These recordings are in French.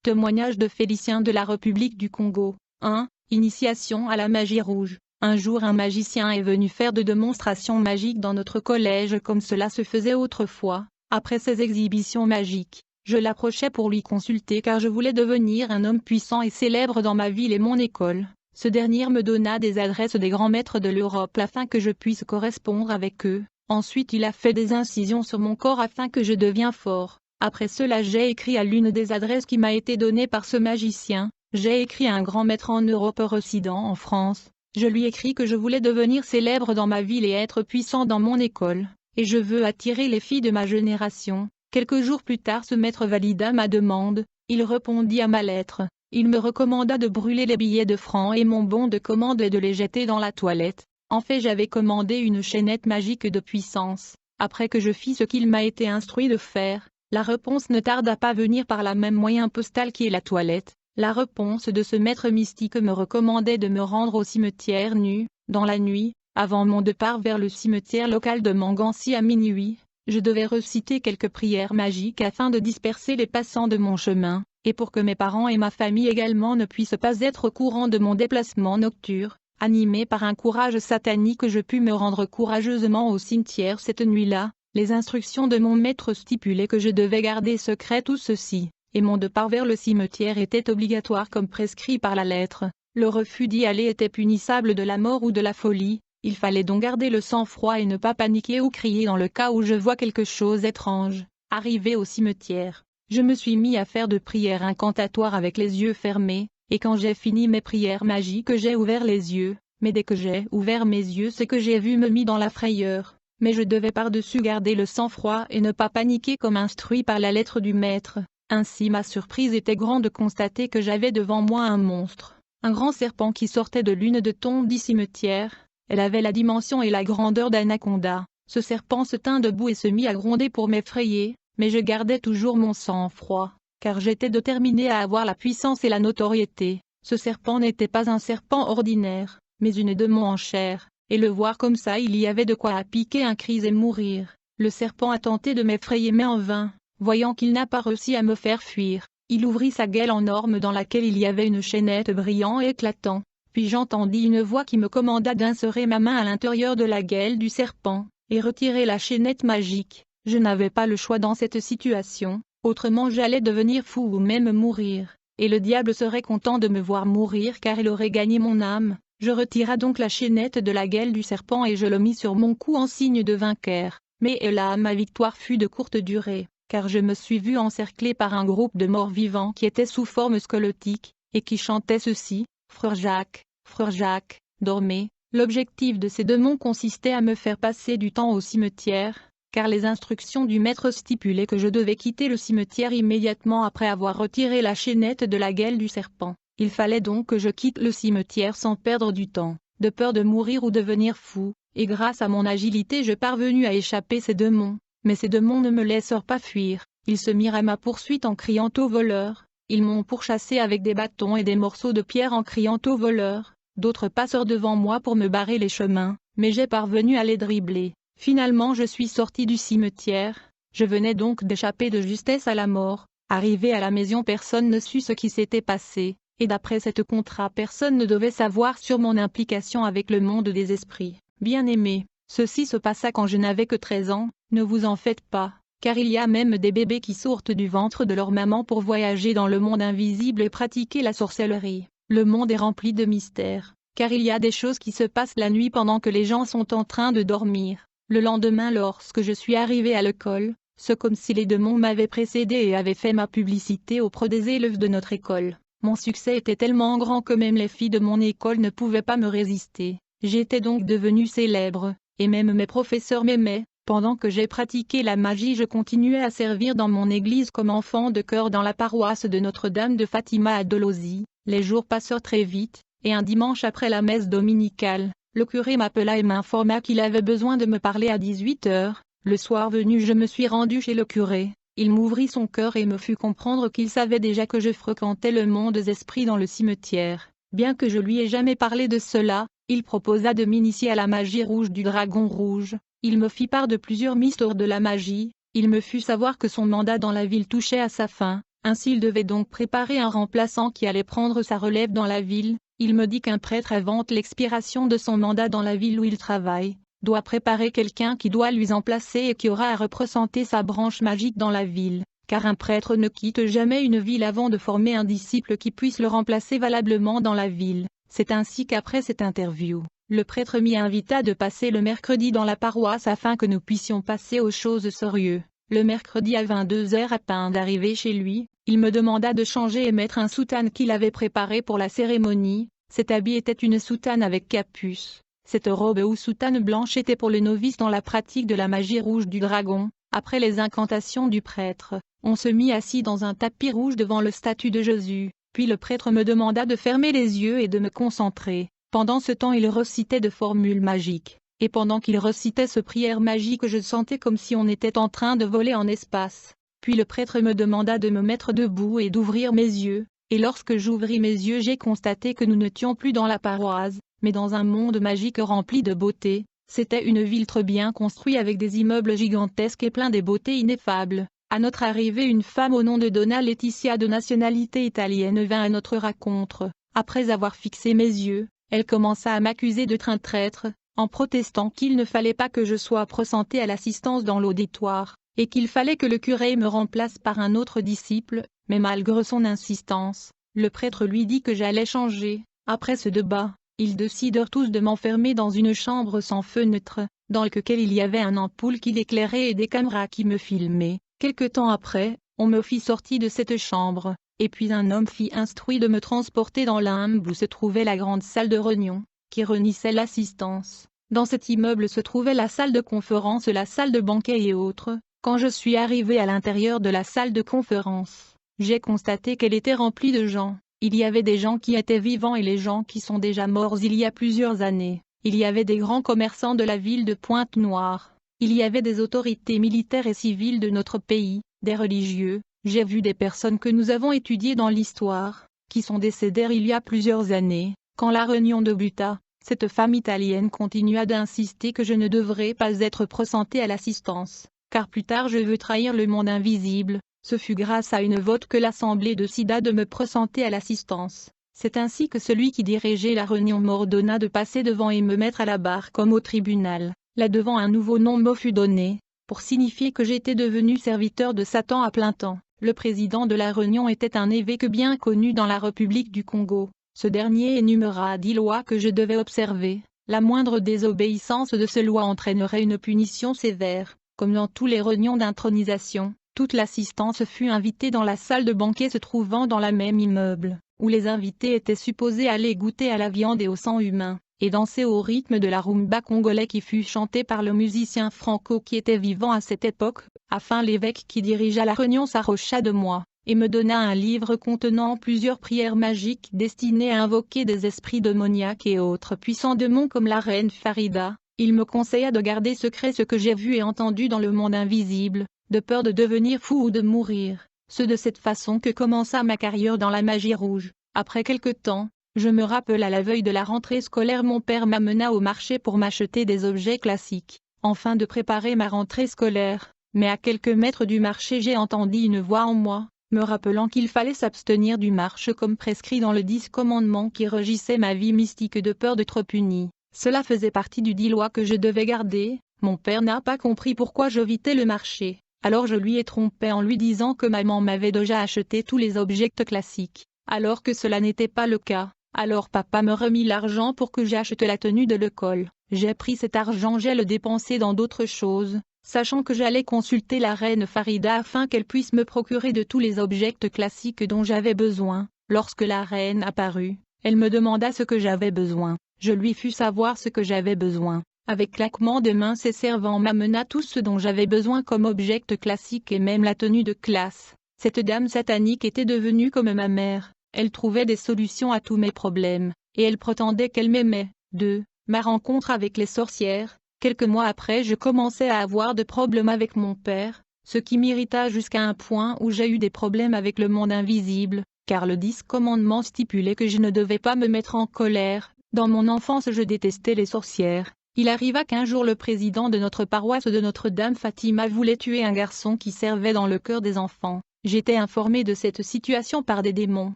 Témoignage de Félicien de la République du Congo. 1. Initiation à la magie rouge. Un jour un magicien est venu faire de démonstrations magiques dans notre collège comme cela se faisait autrefois. Après ces exhibitions magiques, je l'approchai pour lui consulter car je voulais devenir un homme puissant et célèbre dans ma ville et mon école. Ce dernier me donna des adresses des grands maîtres de l'Europe afin que je puisse correspondre avec eux. Ensuite il a fait des incisions sur mon corps afin que je devienne fort. Après cela j'ai écrit à l'une des adresses qui m'a été donnée par ce magicien. J'ai écrit à un grand maître en Europe résidant en France. Je lui écris que je voulais devenir célèbre dans ma ville et être puissant dans mon école, et je veux attirer les filles de ma génération. Quelques jours plus tard ce maître valida ma demande, il répondit à ma lettre. Il me recommanda de brûler les billets de francs et mon bon de commande et de les jeter dans la toilette. En fait j'avais commandé une chaînette magique de puissance. Après que je fis ce qu'il m'a été instruit de faire, la réponse ne tarda pas à venir par la même moyen postal qui est la toilette. La réponse de ce maître mystique me recommandait de me rendre au cimetière nu, dans la nuit, avant mon départ vers le cimetière local de Mangancy à minuit. Je devais réciter quelques prières magiques afin de disperser les passants de mon chemin, et pour que mes parents et ma famille également ne puissent pas être au courant de mon déplacement nocturne. Animé par un courage satanique je pus me rendre courageusement au cimetière cette nuit-là. Les instructions de mon maître stipulaient que je devais garder secret tout ceci, et mon départ vers le cimetière était obligatoire comme prescrit par la lettre. Le refus d'y aller était punissable de la mort ou de la folie. Il fallait donc garder le sang-froid et ne pas paniquer ou crier dans le cas où je vois quelque chose d'étrange. Arrivé au cimetière, je me suis mis à faire de prières incantatoires avec les yeux fermés, et quand j'ai fini mes prières magiques j'ai ouvert les yeux, mais dès que j'ai ouvert mes yeux ce que j'ai vu me mit dans la frayeur. Mais je devais par-dessus garder le sang-froid et ne pas paniquer comme instruit par la lettre du maître. Ainsi ma surprise était grande de constater que j'avais devant moi un monstre, un grand serpent qui sortait de l'une des tombes du cimetière. Elle avait la dimension et la grandeur d'un anaconda. Ce serpent se tint debout et se mit à gronder pour m'effrayer, mais je gardais toujours mon sang-froid, car j'étais déterminé à avoir la puissance et la notoriété. Ce serpent n'était pas un serpent ordinaire, mais une démon en chair. Et le voir comme ça il y avait de quoi piquer un cri et mourir. Le serpent a tenté de m'effrayer mais en vain, voyant qu'il n'a pas réussi à me faire fuir. Il ouvrit sa gueule en orme dans laquelle il y avait une chaînette brillant et éclatant. Puis j'entendis une voix qui me commanda d'insérer ma main à l'intérieur de la gueule du serpent, et retirer la chaînette magique. Je n'avais pas le choix dans cette situation, autrement j'allais devenir fou ou même mourir, et le diable serait content de me voir mourir car il aurait gagné mon âme. Je retira donc la chaînette de la gueule du serpent et je le mis sur mon cou en signe de vainqueur. Mais là ma victoire fut de courte durée, car je me suis vu encerclé par un groupe de morts vivants qui étaient sous forme squelettique, et qui chantaient ceci: Frère Jacques, dormez. L'objectif de ces démons consistait à me faire passer du temps au cimetière, car les instructions du maître stipulaient que je devais quitter le cimetière immédiatement après avoir retiré la chaînette de la gueule du serpent. Il fallait donc que je quitte le cimetière sans perdre du temps, de peur de mourir ou devenir fou, et grâce à mon agilité je parvenus à échapper ces démons. Mais ces démons ne me laissèrent pas fuir, ils se mirent à ma poursuite en criant aux voleurs, ils m'ont pourchassé avec des bâtons et des morceaux de pierre en criant aux voleurs. D'autres passèrent devant moi pour me barrer les chemins, mais j'ai parvenu à les dribbler. Finalement je suis sorti du cimetière, je venais donc d'échapper de justesse à la mort. Arrivé à la maison personne ne sut ce qui s'était passé. Et d'après cette contrat personne ne devait savoir sur mon implication avec le monde des esprits. Bien-aimés, ceci se passa quand je n'avais que 13 ans, ne vous en faites pas, car il y a même des bébés qui sortent du ventre de leur maman pour voyager dans le monde invisible et pratiquer la sorcellerie. Le monde est rempli de mystères, car il y a des choses qui se passent la nuit pendant que les gens sont en train de dormir. Le lendemain lorsque je suis arrivé à l'école, c'est comme si les démons m'avaient précédé et avaient fait ma publicité auprès des élèves de notre école. Mon succès était tellement grand que même les filles de mon école ne pouvaient pas me résister. J'étais donc devenu célèbre, et même mes professeurs m'aimaient. Pendant que j'ai pratiqué la magie je continuais à servir dans mon église comme enfant de chœur dans la paroisse de Notre-Dame de Fatima à Dolosie. Les jours passèrent très vite, et un dimanche après la messe dominicale, le curé m'appela et m'informa qu'il avait besoin de me parler à 18 h. Le soir venu je me suis rendu chez le curé. Il m'ouvrit son cœur et me fit comprendre qu'il savait déjà que je fréquentais le monde des esprits dans le cimetière. Bien que je lui ai jamais parlé de cela, il proposa de m'initier à la magie rouge du dragon rouge. Il me fit part de plusieurs mystères de la magie. Il me fit savoir que son mandat dans la ville touchait à sa fin. Ainsi il devait donc préparer un remplaçant qui allait prendre sa relève dans la ville. Il me dit qu'un prêtre invente l'expiration de son mandat dans la ville où il travaille, doit préparer quelqu'un qui doit lui remplacer et qui aura à représenter sa branche magique dans la ville, car un prêtre ne quitte jamais une ville avant de former un disciple qui puisse le remplacer valablement dans la ville. C'est ainsi qu'après cette interview, le prêtre m'y invita de passer le mercredi dans la paroisse afin que nous puissions passer aux choses sérieuses. Le mercredi à 22h à peine d'arriver chez lui, il me demanda de changer et mettre un soutane qu'il avait préparé pour la cérémonie. Cet habit était une soutane avec capuce. Cette robe ou soutane blanche était pour les novices dans la pratique de la magie rouge du dragon. Après les incantations du prêtre, on se mit assis dans un tapis rouge devant le statut de Jésus, puis le prêtre me demanda de fermer les yeux et de me concentrer. Pendant ce temps il récitait de formules magiques. Et pendant qu'il récitait ce prière magique je sentais comme si on était en train de voler en espace. Puis le prêtre me demanda de me mettre debout et d'ouvrir mes yeux, et lorsque j'ouvris mes yeux j'ai constaté que nous n'étions plus dans la paroisse, mais dans un monde magique rempli de beauté. C'était une ville très bien construite avec des immeubles gigantesques et plein de beautés ineffables. À notre arrivée une femme au nom de Donna Laetitia de nationalité italienne vint à notre rencontre. Après avoir fixé mes yeux, elle commença à m'accuser de traître, en protestant qu'il ne fallait pas que je sois présentée à l'assistance dans l'auditoire, et qu'il fallait que le curé me remplace par un autre disciple, mais malgré son insistance, le prêtre lui dit que j'allais changer. Après ce débat, ils décidèrent tous de m'enfermer dans une chambre sans fenêtre, dans laquelle il y avait une ampoule qui l'éclairait et des caméras qui me filmaient. Quelque temps après, on me fit sortir de cette chambre, et puis un homme fit instruit de me transporter dans l'immeuble où se trouvait la grande salle de réunion, qui réunissait l'assistance. Dans cet immeuble se trouvait la salle de conférence, la salle de banquet et autres. Quand je suis arrivé à l'intérieur de la salle de conférence, j'ai constaté qu'elle était remplie de gens. Il y avait des gens qui étaient vivants et les gens qui sont déjà morts il y a plusieurs années. Il y avait des grands commerçants de la ville de Pointe-Noire. Il y avait des autorités militaires et civiles de notre pays, des religieux. J'ai vu des personnes que nous avons étudiées dans l'histoire, qui sont décédées il y a plusieurs années. Quand la réunion débuta, cette femme italienne continua d'insister que je ne devrais pas être présentée à l'assistance, car plus tard je veux trahir le monde invisible. Ce fut grâce à une vote que l'Assemblée décida de me présenter à l'assistance. C'est ainsi que celui qui dirigeait la réunion m'ordonna de passer devant et me mettre à la barre comme au tribunal. Là devant un nouveau nom me fut donné, pour signifier que j'étais devenu serviteur de Satan à plein temps. Le président de la réunion était un évêque bien connu dans la République du Congo. Ce dernier énuméra 10 lois que je devais observer. La moindre désobéissance de ces lois entraînerait une punition sévère. Comme dans tous les réunions d'intronisation, toute l'assistance fut invitée dans la salle de banquet se trouvant dans la même immeuble, où les invités étaient supposés aller goûter à la viande et au sang humain, et danser au rythme de la rumba congolais qui fut chantée par le musicien Franco qui était vivant à cette époque. Afin l'évêque qui dirigea la réunion s'approcha de moi, et me donna un livre contenant plusieurs prières magiques destinées à invoquer des esprits démoniaques et autres puissants démons comme la reine Farida. Il me conseilla de garder secret ce que j'ai vu et entendu dans le monde invisible, de peur de devenir fou ou de mourir. C'est de cette façon que commença ma carrière dans la magie rouge. Après quelque temps, je me rappelle à la veille de la rentrée scolaire mon père m'amena au marché pour m'acheter des objets classiques, afin de préparer ma rentrée scolaire. Mais à quelques mètres du marché j'ai entendu une voix en moi, me rappelant qu'il fallait s'abstenir du marche comme prescrit dans le 10 commandements qui régissaient ma vie mystique de peur d'être puni. Cela faisait partie du 10 lois que je devais garder. Mon père n'a pas compris pourquoi j'évitais le marché, alors je lui ai trompé en lui disant que maman m'avait déjà acheté tous les objets classiques, alors que cela n'était pas le cas. Alors papa me remit l'argent pour que j'achète la tenue de l'école. J'ai pris cet argent, j'ai le dépensé dans d'autres choses, sachant que j'allais consulter la reine Farida afin qu'elle puisse me procurer de tous les objets classiques dont j'avais besoin. Lorsque la reine apparut, elle me demanda ce que j'avais besoin. Je lui fus savoir ce que j'avais besoin. Avec claquement de mains ses servants m'amena tout ce dont j'avais besoin comme objet classique et même la tenue de classe. Cette dame satanique était devenue comme ma mère. Elle trouvait des solutions à tous mes problèmes, et elle prétendait qu'elle m'aimait. 2. Ma rencontre avec les sorcières. Quelques mois après je commençais à avoir de problèmes avec mon père, ce qui m'irrita jusqu'à un point où j'ai eu des problèmes avec le monde invisible, car le 10 commandement stipulait que je ne devais pas me mettre en colère. Dans mon enfance je détestais les sorcières. Il arriva qu'un jour le président de notre paroisse de Notre-Dame Fatima voulait tuer un garçon qui servait dans le chœur des enfants. J'étais informé de cette situation par des démons,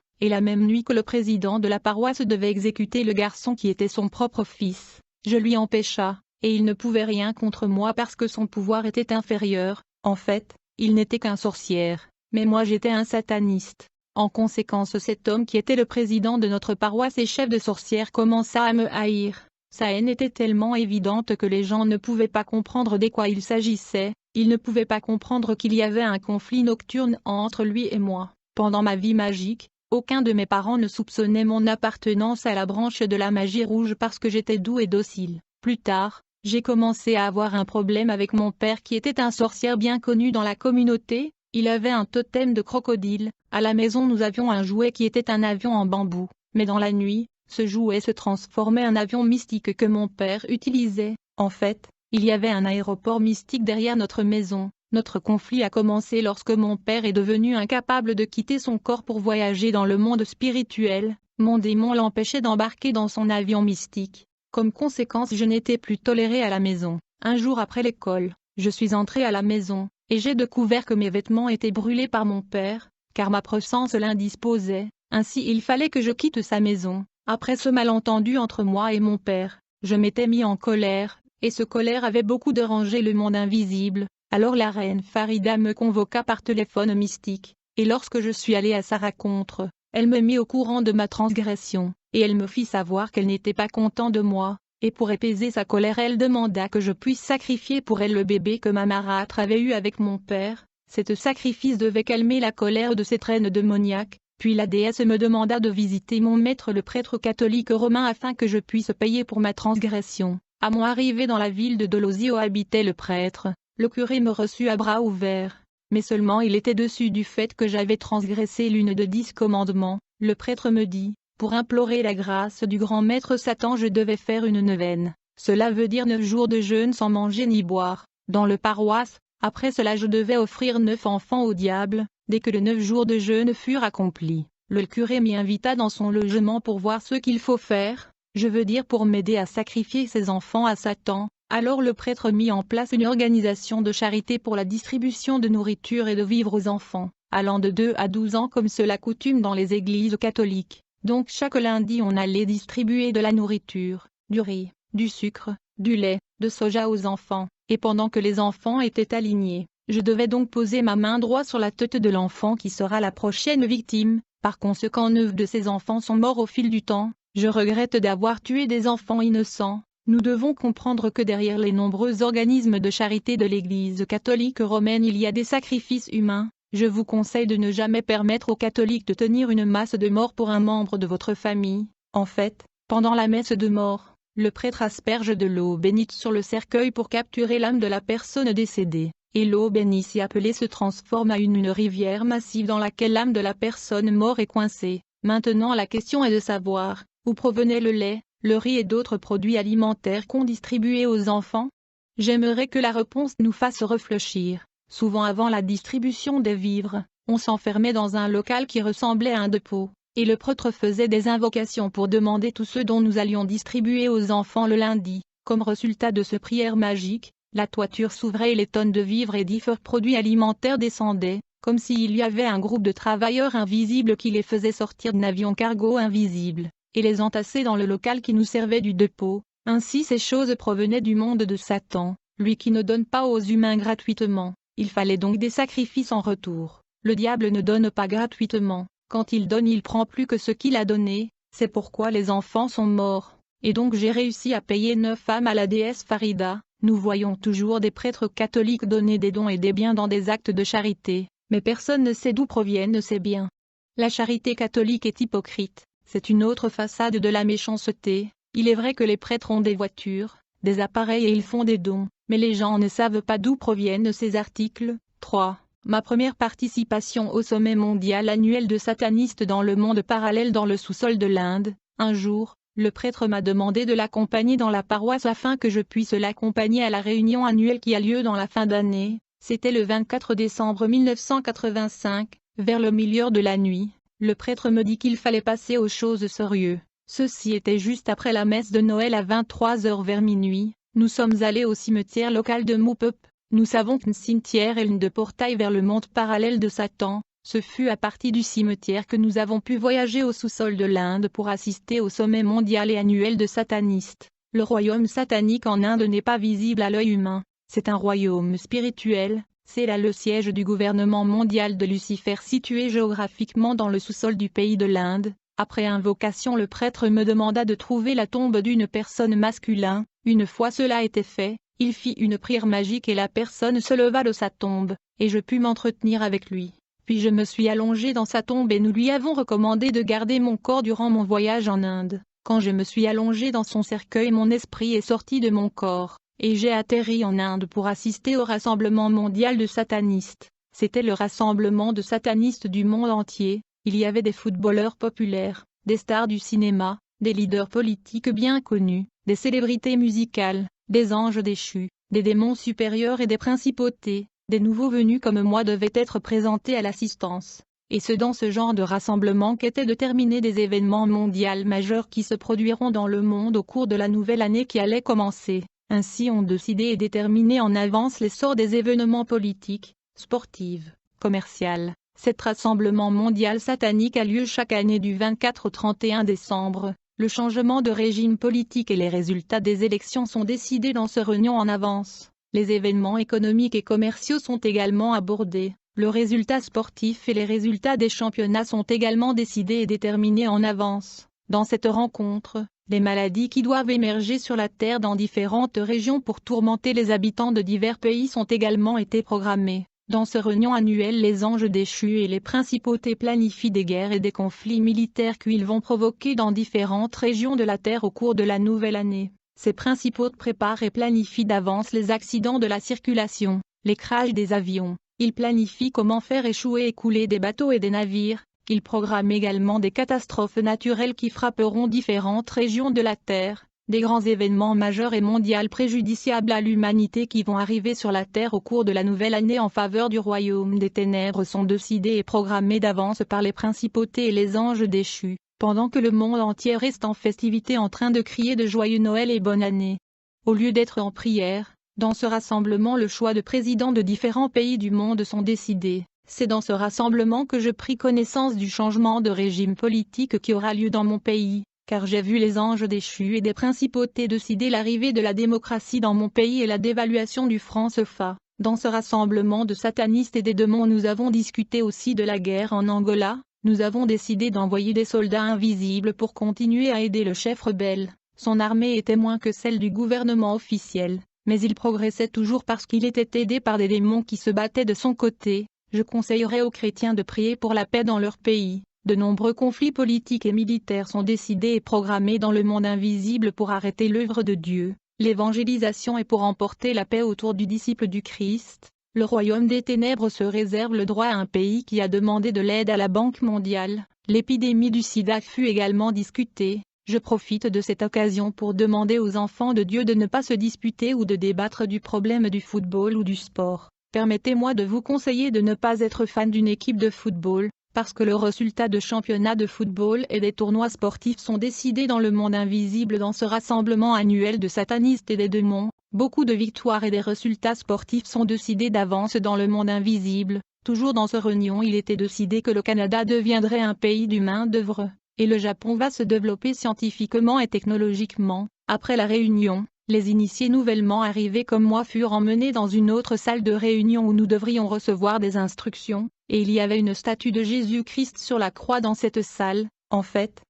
et la même nuit que le président de la paroisse devait exécuter le garçon qui était son propre fils, je lui empêcha, et il ne pouvait rien contre moi parce que son pouvoir était inférieur. En fait, il n'était qu'un sorcière, mais moi j'étais un sataniste. En conséquence, cet homme qui était le président de notre paroisse et chef de sorcières commença à me haïr. Sa haine était tellement évidente que les gens ne pouvaient pas comprendre de quoi il s'agissait, ils ne pouvaient pas comprendre qu'il y avait un conflit nocturne entre lui et moi. Pendant ma vie magique, aucun de mes parents ne soupçonnait mon appartenance à la branche de la magie rouge parce que j'étais doux et docile. Plus tard, j'ai commencé à avoir un problème avec mon père qui était un sorcier bien connu dans la communauté. Il avait un totem de crocodile. À la maison nous avions un jouet qui était un avion en bambou, mais dans la nuit, ce jouet se transformait en avion mystique que mon père utilisait. En fait, il y avait un aéroport mystique derrière notre maison. Notre conflit a commencé lorsque mon père est devenu incapable de quitter son corps pour voyager dans le monde spirituel. Mon démon l'empêchait d'embarquer dans son avion mystique. Comme conséquence, je n'étais plus tolérée à la maison. Un jour après l'école, je suis entrée à la maison, et j'ai découvert que mes vêtements étaient brûlés par mon père, car ma présence l'indisposait. Ainsi il fallait que je quitte sa maison. Après ce malentendu entre moi et mon père, je m'étais mis en colère, et ce colère avait beaucoup dérangé le monde invisible. Alors la reine Farida me convoqua par téléphone mystique, et lorsque je suis allée à sa rencontre, elle me mit au courant de ma transgression, et elle me fit savoir qu'elle n'était pas contente de moi, et pour apaiser sa colère elle demanda que je puisse sacrifier pour elle le bébé que ma marâtre avait eu avec mon père. Cet sacrifice devait calmer la colère de cette reine démoniaque. Puis la déesse me demanda de visiter mon maître le prêtre catholique romain afin que je puisse payer pour ma transgression. À mon arrivée dans la ville de Dolosio habitait le prêtre. Le curé me reçut à bras ouverts, mais seulement il était déçu du fait que j'avais transgressé l'une de 10 commandements. Le prêtre me dit, pour implorer la grâce du grand maître Satan je devais faire une neuvaine. Cela veut dire 9 jours de jeûne sans manger ni boire. Dans le paroisse, après cela je devais offrir 9 enfants au diable. Dès que les 9 jours de jeûne furent accomplis, le curé m'y invita dans son logement pour voir ce qu'il faut faire, je veux dire pour m'aider à sacrifier ses enfants à Satan. Alors le prêtre mit en place une organisation de charité pour la distribution de nourriture et de vivres aux enfants, allant de 2 à 12 ans comme cela coutume dans les églises catholiques. Donc chaque lundi on allait distribuer de la nourriture, du riz, du sucre, du lait, de soja aux enfants, et pendant que les enfants étaient alignés, je devais donc poser ma main droite sur la tête de l'enfant qui sera la prochaine victime. Par conséquent 9 de ces enfants sont morts au fil du temps. Je regrette d'avoir tué des enfants innocents. Nous devons comprendre que derrière les nombreux organismes de charité de l'Église catholique romaine il y a des sacrifices humains. Je vous conseille de ne jamais permettre aux catholiques de tenir une masse de mort pour un membre de votre famille. En fait, pendant la messe de mort, le prêtre asperge de l'eau bénite sur le cercueil pour capturer l'âme de la personne décédée. Et l'eau bénie si appelée se transforme à une rivière massive dans laquelle l'âme de la personne morte est coincée. Maintenant la question est de savoir, où provenait le lait, le riz et d'autres produits alimentaires qu'on distribuait aux enfants? J'aimerais que la réponse nous fasse réfléchir. Souvent avant la distribution des vivres, on s'enfermait dans un local qui ressemblait à un dépôt, et le prêtre faisait des invocations pour demander tout ce dont nous allions distribuer aux enfants le lundi. Comme résultat de ce prière magique, la toiture s'ouvrait et les tonnes de vivres et différents produits alimentaires descendaient, comme s'il y avait un groupe de travailleurs invisibles qui les faisait sortir d'un avion cargo invisible, et les entasser dans le local qui nous servait du dépôt. Ainsi ces choses provenaient du monde de Satan, lui qui ne donne pas aux humains gratuitement. Il fallait donc des sacrifices en retour. Le diable ne donne pas gratuitement. Quand il donne il prend plus que ce qu'il a donné, c'est pourquoi les enfants sont morts. Et donc j'ai réussi à payer 9 femmes à la déesse Farida. Nous voyons toujours des prêtres catholiques donner des dons et des biens dans des actes de charité, mais personne ne sait d'où proviennent ces biens. La charité catholique est hypocrite, c'est une autre façade de la méchanceté. Il est vrai que les prêtres ont des voitures, des appareils et ils font des dons, mais les gens ne savent pas d'où proviennent ces articles. 3. Ma première participation au sommet mondial annuel de satanistes dans le monde parallèle dans le sous-sol de l'Inde. Un jour, le prêtre m'a demandé de l'accompagner dans la paroisse afin que je puisse l'accompagner à la réunion annuelle qui a lieu dans la fin d'année. C'était le 24 décembre 1985, vers le milieu de la nuit. Le prêtre me dit qu'il fallait passer aux choses sérieuses. Ceci était juste après la messe de Noël à 23h vers minuit. Nous sommes allés au cimetière local de Moupep. Nous savons qu'un cimetière est l'une de portail vers le monde parallèle de Satan. Ce fut à partir du cimetière que nous avons pu voyager au sous-sol de l'Inde pour assister au sommet mondial et annuel de satanistes. Le royaume satanique en Inde n'est pas visible à l'œil humain, c'est un royaume spirituel, c'est là le siège du gouvernement mondial de Lucifer situé géographiquement dans le sous-sol du pays de l'Inde. Après invocation, le prêtre me demanda de trouver la tombe d'une personne masculine. Une fois cela était fait, il fit une prière magique et la personne se leva de sa tombe, et je pus m'entretenir avec lui. Puis je me suis allongé dans sa tombe et nous lui avons recommandé de garder mon corps durant mon voyage en Inde. Quand je me suis allongé dans son cercueil, mon esprit est sorti de mon corps, et j'ai atterri en Inde pour assister au rassemblement mondial de satanistes. C'était le rassemblement de satanistes du monde entier. Il y avait des footballeurs populaires, des stars du cinéma, des leaders politiques bien connus, des célébrités musicales, des anges déchus, des démons supérieurs et des principautés. Des nouveaux venus comme moi devaient être présentés à l'assistance. Et c'est dans ce genre de rassemblement qu'étaient déterminés des événements mondiaux majeurs qui se produiront dans le monde au cours de la nouvelle année qui allait commencer. Ainsi on décidé et déterminé en avance l'essor des événements politiques, sportifs, commerciaux. Cet rassemblement mondial satanique a lieu chaque année du 24 au 31 décembre. Le changement de régime politique et les résultats des élections sont décidés dans ce réunion en avance. Les événements économiques et commerciaux sont également abordés. Le résultat sportif et les résultats des championnats sont également décidés et déterminés en avance. Dans cette rencontre, les maladies qui doivent émerger sur la Terre dans différentes régions pour tourmenter les habitants de divers pays sont également été programmées. Dans ce réunion annuelle, les anges déchus et les principautés planifient des guerres et des conflits militaires qu'ils vont provoquer dans différentes régions de la Terre au cours de la nouvelle année. Ces principautés préparent et planifient d'avance les accidents de la circulation, les crashs des avions. Ils planifient comment faire échouer et couler des bateaux et des navires. Ils programment également des catastrophes naturelles qui frapperont différentes régions de la Terre. Des grands événements majeurs et mondiaux préjudiciables à l'humanité qui vont arriver sur la Terre au cours de la nouvelle année en faveur du royaume des ténèbres sont décidés et programmés d'avance par les principautés et les anges déchus, pendant que le monde entier reste en festivité en train de crier de joyeux Noël et bonne année. Au lieu d'être en prière, dans ce rassemblement le choix de présidents de différents pays du monde sont décidés. C'est dans ce rassemblement que je pris connaissance du changement de régime politique qui aura lieu dans mon pays. Car j'ai vu les anges déchus et des principautés décider l'arrivée de la démocratie dans mon pays et la dévaluation du franc CFA. Dans ce rassemblement de satanistes et des démons nous avons discuté aussi de la guerre en Angola. Nous avons décidé d'envoyer des soldats invisibles pour continuer à aider le chef rebelle. Son armée était moins que celle du gouvernement officiel, mais il progressait toujours parce qu'il était aidé par des démons qui se battaient de son côté. Je conseillerais aux chrétiens de prier pour la paix dans leur pays. De nombreux conflits politiques et militaires sont décidés et programmés dans le monde invisible pour arrêter l'œuvre de Dieu. L'évangélisation est pour emporter la paix autour du disciple du Christ. Le royaume des ténèbres se réserve le droit à un pays qui a demandé de l'aide à la Banque mondiale. L'épidémie du sida fut également discutée. Je profite de cette occasion pour demander aux enfants de Dieu de ne pas se disputer ou de débattre du problème du football ou du sport. Permettez-moi de vous conseiller de ne pas être fan d'une équipe de football. Parce que le résultat de championnats de football et des tournois sportifs sont décidés dans le monde invisible dans ce rassemblement annuel de satanistes et des démons, beaucoup de victoires et des résultats sportifs sont décidés d'avance dans le monde invisible. Toujours dans ce réunion il était décidé que le Canada deviendrait un pays du main-d'œuvre, et le Japon va se développer scientifiquement et technologiquement. Après la réunion, les initiés nouvellement arrivés comme moi furent emmenés dans une autre salle de réunion où nous devrions recevoir des instructions, et il y avait une statue de Jésus-Christ sur la croix dans cette salle. En fait,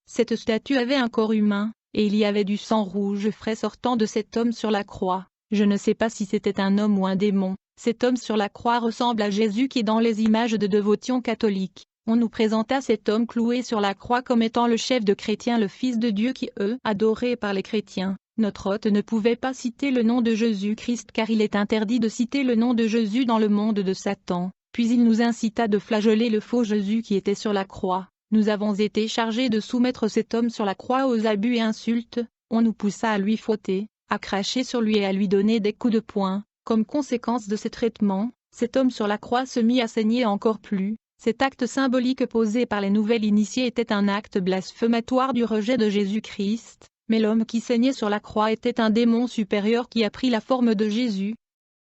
cette statue avait un corps humain, et il y avait du sang rouge frais sortant de cet homme sur la croix. Je ne sais pas si c'était un homme ou un démon. Cet homme sur la croix ressemble à Jésus qui est dans les images de dévotion catholique. On nous présenta cet homme cloué sur la croix comme étant le chef de chrétiens, le Fils de Dieu qui est adoré par les chrétiens. Notre hôte ne pouvait pas citer le nom de Jésus-Christ car il est interdit de citer le nom de Jésus dans le monde de Satan. Puis il nous incita de flageller le faux Jésus qui était sur la croix. Nous avons été chargés de soumettre cet homme sur la croix aux abus et insultes. On nous poussa à lui fouetter, à cracher sur lui et à lui donner des coups de poing. Comme conséquence de ces traitements, cet homme sur la croix se mit à saigner encore plus. Cet acte symbolique posé par les nouvelles initiées était un acte blasphématoire du rejet de Jésus-Christ. Mais l'homme qui saignait sur la croix était un démon supérieur qui a pris la forme de Jésus.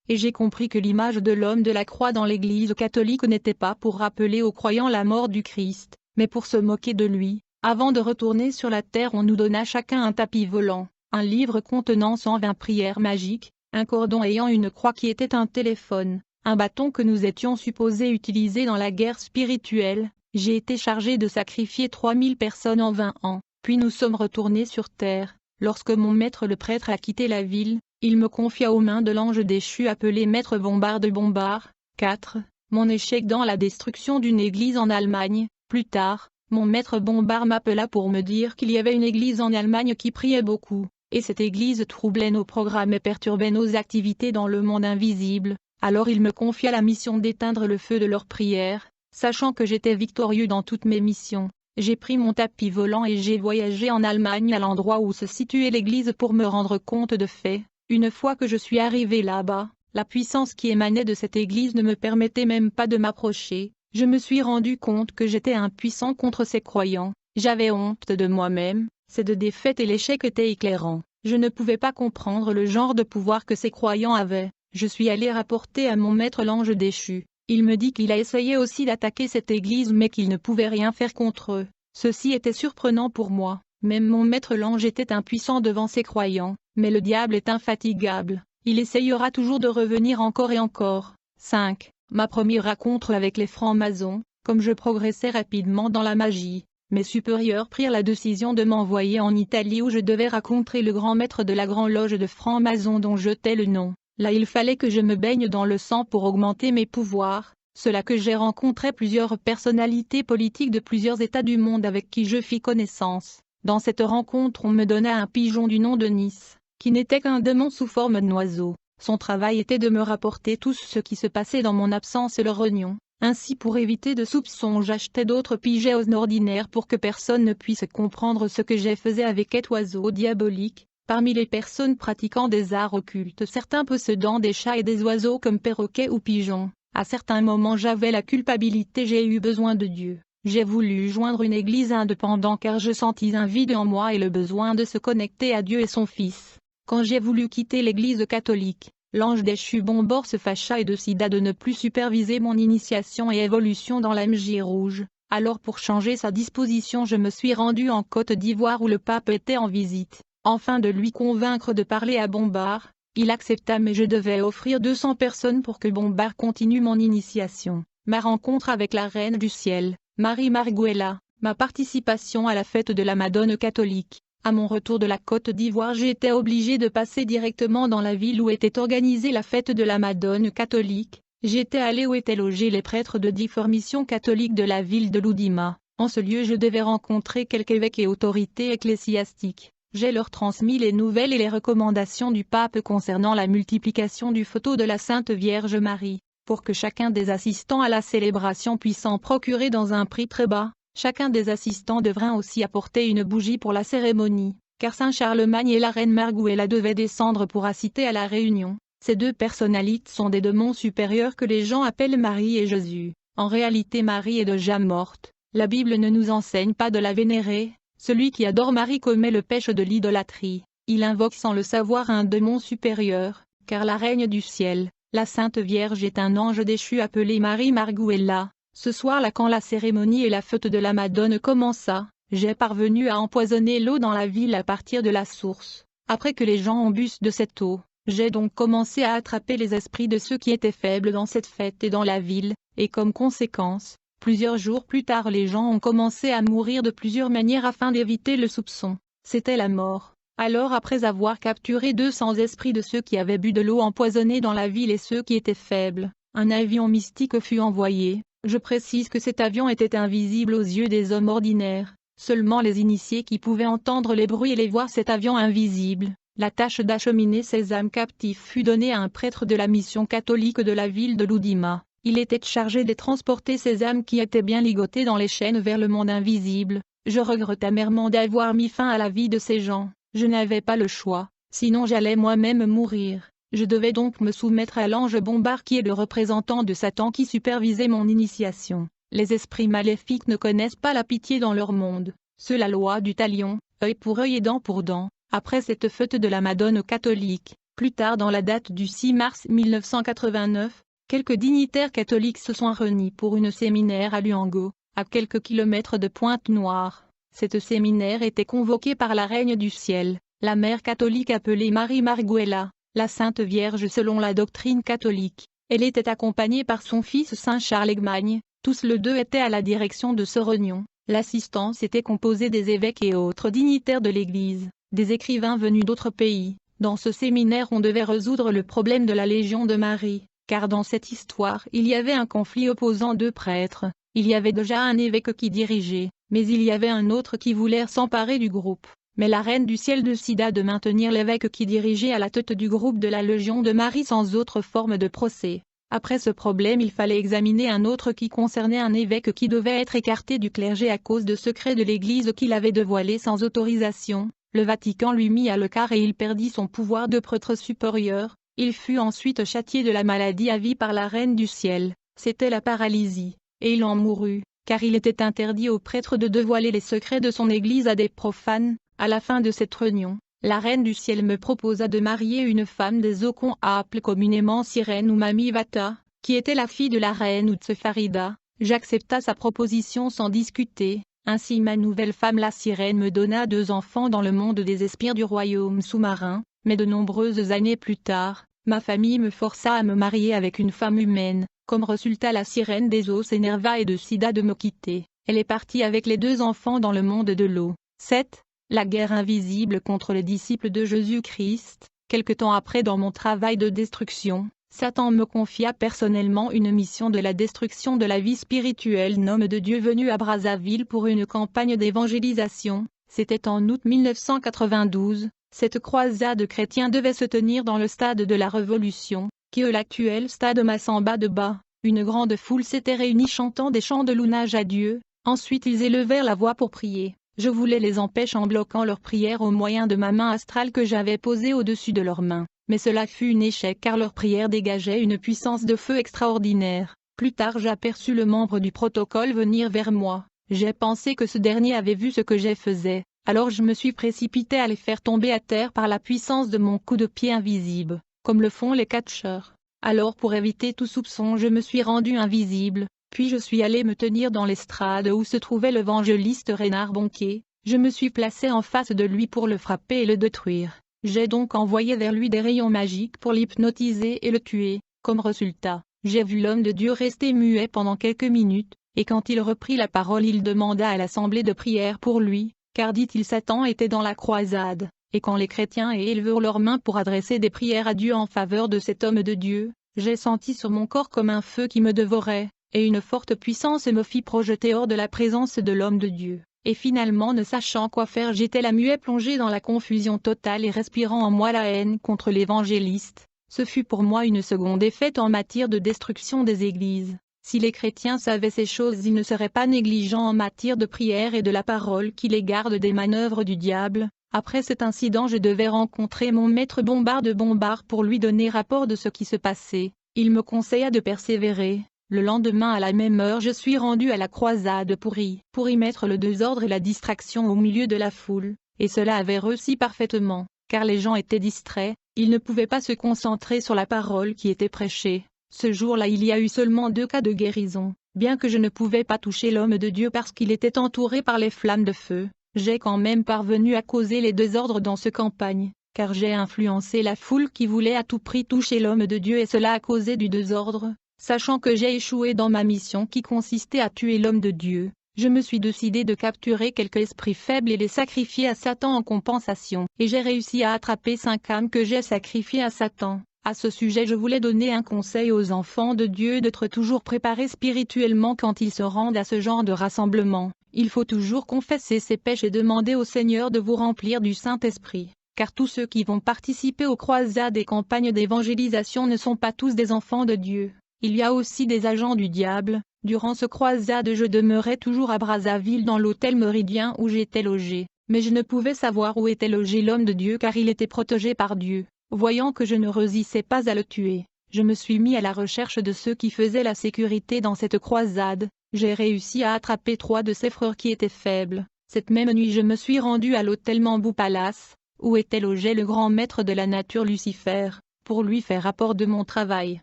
et j'ai compris que l'image de l'homme de la croix dans l'Église catholique n'était pas pour rappeler aux croyants la mort du Christ, mais pour se moquer de lui. Avant de retourner sur la terre, on nous donna chacun un tapis volant, un livre contenant 120 prières magiques, un cordon ayant une croix qui était un téléphone, un bâton que nous étions supposés utiliser dans la guerre spirituelle. J'ai été chargé de sacrifier 3000 personnes en 20 ans, puis nous sommes retournés sur terre. Lorsque mon maître le prêtre a quitté la ville, il me confia aux mains de l'ange déchu appelé Maître Bombard de Bombard. 4. Mon échec dans la destruction d'une église en Allemagne. Plus tard, mon maître Bombard m'appela pour me dire qu'il y avait une église en Allemagne qui priait beaucoup, et cette église troublait nos programmes et perturbait nos activités dans le monde invisible. Alors il me confia la mission d'éteindre le feu de leurs prières. Sachant que j'étais victorieux dans toutes mes missions, j'ai pris mon tapis volant et j'ai voyagé en Allemagne à l'endroit où se situait l'église pour me rendre compte de faits. Une fois que je suis arrivé là-bas, la puissance qui émanait de cette église ne me permettait même pas de m'approcher. Je me suis rendu compte que j'étais impuissant contre ces croyants. J'avais honte de moi-même, cette défaite et l'échec étaient éclairants. Je ne pouvais pas comprendre le genre de pouvoir que ces croyants avaient. Je suis allé rapporter à mon maître l'ange déchu. Il me dit qu'il a essayé aussi d'attaquer cette église mais qu'il ne pouvait rien faire contre eux. Ceci était surprenant pour moi. Même mon maître l'ange était impuissant devant ces croyants, mais le diable est infatigable. Il essayera toujours de revenir encore et encore. 5. Ma première rencontre avec les francs-maçons. Comme je progressais rapidement dans la magie, mes supérieurs prirent la décision de m'envoyer en Italie où je devais rencontrer le grand maître de la grande loge de francs-maçons dont je tais le nom. Là il fallait que je me baigne dans le sang pour augmenter mes pouvoirs. C'est là que j'ai rencontré plusieurs personnalités politiques de plusieurs États du monde avec qui je fis connaissance. Dans cette rencontre on me donna un pigeon du nom de Nice, qui n'était qu'un démon sous forme d'oiseau. Son travail était de me rapporter tout ce qui se passait dans mon absence et le rognon. Ainsi pour éviter de soupçons j'achetais d'autres pigeons ordinaires pour que personne ne puisse comprendre ce que je faisais avec cet oiseau diabolique. Parmi les personnes pratiquant des arts occultes, certains possédant des chats et des oiseaux comme perroquets ou pigeons. À certains moments j'avais la culpabilité, j'ai eu besoin de Dieu. J'ai voulu joindre une église indépendante car je sentis un vide en moi et le besoin de se connecter à Dieu et son Fils. Quand j'ai voulu quitter l'église catholique, l'ange déchu Bombard se fâcha et décida de ne plus superviser mon initiation et évolution dans la magie rouge. Alors pour changer sa disposition je me suis rendu en Côte d'Ivoire où le pape était en visite. Afin de lui convaincre de parler à Bombard, il accepta mais je devais offrir 200 personnes pour que Bombard continue mon initiation. Ma rencontre avec la Reine du Ciel, Marie Marguela, ma participation à la fête de la Madone catholique. À mon retour de la Côte d'Ivoire j'ai été obligé de passer directement dans la ville où était organisée la fête de la Madone catholique. J'étais allé où étaient logés les prêtres de différentes missions catholiques de la ville de Loudima. En ce lieu je devais rencontrer quelques évêques et autorités ecclésiastiques. J'ai leur transmis les nouvelles et les recommandations du pape concernant la multiplication du photo de la Sainte Vierge Marie, pour que chacun des assistants à la célébration puisse en procurer dans un prix très bas. Chacun des assistants devrait aussi apporter une bougie pour la cérémonie, car Saint Charlemagne et la reine Marguela devaient descendre pour assister à la réunion. Ces deux personnalités sont des démons supérieurs que les gens appellent Marie et Jésus. En réalité Marie est déjà morte. La Bible ne nous enseigne pas de la vénérer. Celui qui adore Marie commet le péché de l'idolâtrie. Il invoque sans le savoir un démon supérieur, car la Reine du Ciel, la Sainte Vierge est un ange déchu appelé Marie Marguela. Ce soir-là quand la cérémonie et la fête de la Madone commença, j'ai parvenu à empoisonner l'eau dans la ville à partir de la source. Après que les gens ont bu de cette eau, j'ai donc commencé à attraper les esprits de ceux qui étaient faibles dans cette fête et dans la ville, et comme conséquence, plusieurs jours plus tard les gens ont commencé à mourir de plusieurs manières afin d'éviter le soupçon. C'était la mort. Alors après avoir capturé 200 esprits de ceux qui avaient bu de l'eau empoisonnée dans la ville et ceux qui étaient faibles, un avion mystique fut envoyé. Je précise que cet avion était invisible aux yeux des hommes ordinaires. Seulement les initiés qui pouvaient entendre les bruits et les voir cet avion invisible. La tâche d'acheminer ces âmes captives fut donnée à un prêtre de la mission catholique de la ville de Loudima. Il était chargé de transporter ces âmes qui étaient bien ligotées dans les chaînes vers le monde invisible. Je regrette amèrement d'avoir mis fin à la vie de ces gens. Je n'avais pas le choix, sinon j'allais moi-même mourir. Je devais donc me soumettre à l'ange Bombard qui est le représentant de Satan qui supervisait mon initiation. Les esprits maléfiques ne connaissent pas la pitié dans leur monde. C'est la loi du talion, œil pour œil et dent pour dent. Après cette fête de la Madone catholique, Plus tard dans la date du 6 mars 1989, quelques dignitaires catholiques se sont réunis pour une séminaire à Luango, à quelques kilomètres de Pointe-Noire. Cette séminaire était convoquée par la Reine du Ciel, la mère catholique appelée Marie Marguela, la Sainte Vierge selon la doctrine catholique. Elle était accompagnée par son fils Saint Charlemagne, tous les deux étaient à la direction de ce réunion. L'assistance était composée des évêques et autres dignitaires de l'Église, des écrivains venus d'autres pays. Dans ce séminaire on devait résoudre le problème de la Légion de Marie, car dans cette histoire il y avait un conflit opposant deux prêtres. Il y avait déjà un évêque qui dirigeait, mais il y avait un autre qui voulait s'emparer du groupe. Mais la Reine du Ciel décida de maintenir l'évêque qui dirigeait à la tête du groupe de la Légion de Marie sans autre forme de procès. Après ce problème il fallait examiner un autre qui concernait un évêque qui devait être écarté du clergé à cause de secrets de l'Église qu'il avait dévoilés sans autorisation. Le Vatican lui mit à l'écart et il perdit son pouvoir de prêtre supérieur. Il fut ensuite châtié de la maladie à vie par la Reine du Ciel, c'était la paralysie, et il en mourut, car il était interdit aux prêtres de dévoiler les secrets de son Église à des profanes. À la fin de cette réunion, la Reine du Ciel me proposa de marier une femme des Ocons appelée communément Sirène ou Mamie Vata, qui était la fille de la reine Utsefarida. J'accepta sa proposition sans discuter. Ainsi ma nouvelle femme la Sirène me donna 2 enfants dans le monde des esprits du royaume sous-marin, mais de nombreuses années plus tard, ma famille me força à me marier avec une femme humaine. Comme résultat la Sirène des eaux s'énerva et décida de me quitter. Elle est partie avec les 2 enfants dans le monde de l'eau. 7. La guerre invisible contre les disciples de Jésus-Christ. Quelque temps après dans mon travail de destruction, Satan me confia personnellement une mission de la destruction de la vie spirituelle. Homme de Dieu venu à Brazzaville pour une campagne d'évangélisation. C'était en août 1992. Cette croisade chrétienne devait se tenir dans le stade de la Révolution, qui est l'actuel stade Massamba de Bas. Une grande foule s'était réunie chantant des chants de louange à Dieu. Ensuite ils élevèrent la voix pour prier. Je voulais les empêcher en bloquant leur prière au moyen de ma main astrale que j'avais posée au-dessus de leurs mains. Mais cela fut un échec car leur prière dégageait une puissance de feu extraordinaire. Plus tard j'aperçus le membre du protocole venir vers moi. J'ai pensé que ce dernier avait vu ce que j'ai faisais. Alors je me suis précipité à les faire tomber à terre par la puissance de mon coup de pied invisible, comme le font les catcheurs. Alors pour éviter tout soupçon je me suis rendu invisible. Puis je suis allé me tenir dans l'estrade où se trouvait l'évangéliste Reinhard Bonnke. Je me suis placé en face de lui pour le frapper et le détruire. J'ai donc envoyé vers lui des rayons magiques pour l'hypnotiser et le tuer. Comme résultat, j'ai vu l'homme de Dieu rester muet pendant quelques minutes, et quand il reprit la parole il demanda à l'assemblée de prière pour lui, car dit-il Satan était dans la croisade, et quand les chrétiens élevèrent leurs mains pour adresser des prières à Dieu en faveur de cet homme de Dieu, j'ai senti sur mon corps comme un feu qui me dévorait. Et une forte puissance me fit projeter hors de la présence de l'homme de Dieu. Et finalement ne sachant quoi faire j'étais la muet plongé dans la confusion totale et respirant en moi la haine contre l'évangéliste. Ce fut pour moi une seconde défaite en matière de destruction des églises. Si les chrétiens savaient ces choses ils ne seraient pas négligents en matière de prière et de la parole qui les garde des manœuvres du diable. Après cet incident je devais rencontrer mon maître Bombard de Bombard pour lui donner rapport de ce qui se passait. Il me conseilla de persévérer. Le lendemain à la même heure je suis rendu à la croisade pour y mettre le désordre et la distraction au milieu de la foule, et cela avait réussi parfaitement, car les gens étaient distraits, ils ne pouvaient pas se concentrer sur la parole qui était prêchée. Ce jour-là il y a eu seulement 2 cas de guérison, bien que je ne pouvais pas toucher l'homme de Dieu parce qu'il était entouré par les flammes de feu, j'ai quand même parvenu à causer les désordres dans ce campagne, car j'ai influencé la foule qui voulait à tout prix toucher l'homme de Dieu et cela a causé du désordre. Sachant que j'ai échoué dans ma mission qui consistait à tuer l'homme de Dieu, je me suis décidé de capturer quelques esprits faibles et les sacrifier à Satan en compensation. Et j'ai réussi à attraper 5 âmes que j'ai sacrifiées à Satan. À ce sujet je voulais donner un conseil aux enfants de Dieu d'être toujours préparés spirituellement quand ils se rendent à ce genre de rassemblement. Il faut toujours confesser ses péchés et demander au Seigneur de vous remplir du Saint-Esprit. Car tous ceux qui vont participer aux croisades et campagnes d'évangélisation ne sont pas tous des enfants de Dieu. Il y a aussi des agents du diable. Durant ce croisade je demeurais toujours à Brazzaville dans l'hôtel Méridien où j'étais logé, mais je ne pouvais savoir où était logé l'homme de Dieu car il était protégé par Dieu. Voyant que je ne résistais pas à le tuer, je me suis mis à la recherche de ceux qui faisaient la sécurité dans cette croisade. J'ai réussi à attraper 3 de ses frères qui étaient faibles. Cette même nuit je me suis rendu à l'hôtel Mambou Palace, où était logé le grand maître de la nature Lucifer, pour lui faire rapport de mon travail.